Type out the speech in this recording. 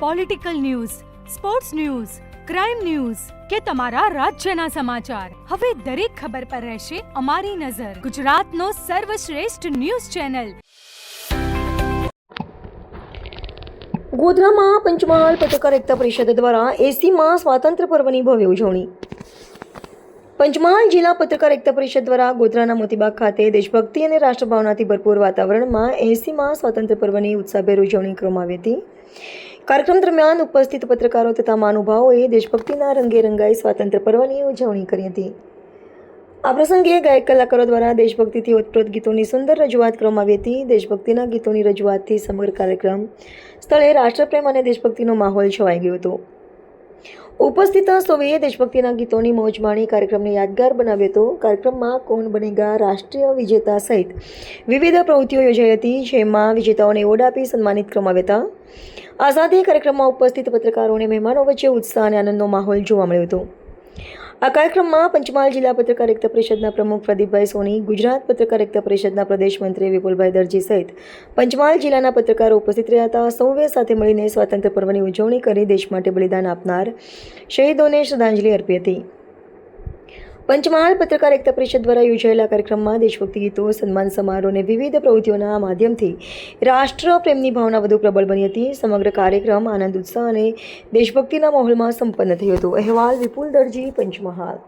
Political news, sports news, crime news કે તમારા રાજ્યના સમાચાર, હવે દરેક ખબર પર રહેશે અમારી નજર. ગુજરાતનો સર્વશ્રેષ્ઠ ન્યૂઝ ચેનલ. ગોધરામાં પંચમહાલ પત્રકાર એકતા પરિષદ દ્વારા 80માં સ્વાતંત્ર્ય પર્વની ભવ્ય ઉજવણી. પંચમહાલ જિલ્લા પત્રકાર એકતા પરિષદ દ્વારા ગોધરાના મોતીબાગ ખાતે દેશભક્તિ અને રાષ્ટ્રભાવનાથી ભરપૂર વાતાવરણમાં 80માં સ્વાતંત્ર્ય પર્વની ઉત્સાહભેર ઉજવણી કરવામાં આવી હતી. કાર્યક્રમ દરમિયાન ઉપસ્થિત પત્રકારો તથા મહાનુભાવોએ દેશભક્તિના રંગે રંગાઈ સ્વાતંત્ર્ય પર્વની ઉજવણી કરી હતી. આ પ્રસંગે ગાયક કલાકારો દ્વારા દેશભક્તિથી ઓતપ્રોત ગીતોની સુંદર રજૂઆત કરવામાં આવી હતી. દેશભક્તિના ગીતોની રજૂઆતથી સમગ્ર કાર્યક્રમ સ્થળે રાષ્ટ્રપ્રેમ અને દેશભક્તિનો માહોલ છવાઈ ગયો હતો. ઉપસ્થિત સૌએ દેશભક્તિના ગીતોની મોજ માણી કાર્યક્રમને યાદગાર બનાવ્યો હતો. કાર્યક્રમમાં કોણ બનેગા રાષ્ટ્રીય વિજેતા સહિત વિવિધ પ્રવૃત્તિઓ યોજાઈ હતી, જેમાં વિજેતાઓને એવોર્ડ આપી સન્માનિત કરવામાં આવ્યા હતા. આ સાથે કાર્યક્રમમાં ઉપસ્થિત પત્રકારો અને મહેમાનો વચ્ચે ઉત્સાહ અને આનંદનો માહોલ જોવા મળ્યો હતો. આ કાર્યક્રમમાં પંચમહાલ જિલ્લા પત્રકાર એકતા પરિષદના પ્રમુખ પ્રદીપભાઈ સોની, ગુજરાત પત્રકાર એકતા પરિષદના પ્રદેશ મંત્રી વિપુલભાઈ દરજી સહિત પંચમહાલ જિલ્લાના પત્રકારો ઉપસ્થિત રહ્યા હતા. સૌએ સાથે મળીને સ્વાતંત્ર્ય પર્વની ઉજવણી કરી દેશ માટે બલિદાન આપનાર શહીદોને શ્રદ્ધાંજલિ અર્પી હતી. પંચમહાલ પત્રકાર એકતા પરિષદ દ્વારા યોજાયેલા કાર્યક્રમમાં દેશભક્તિ ગીતો, સન્માન સમારોહ અને વિવિધ પ્રવૃત્તિઓના માધ્યમથી રાષ્ટ્રપ્રેમની ભાવના વધુ પ્રબળ બની હતી. સમગ્ર કાર્યક્રમ આનંદ, ઉત્સાહ અને દેશભક્તિના માહોલમાં સંપન્ન થયો હતો. અહેવાલ વિપુલ દરજી, પંચમહાલ.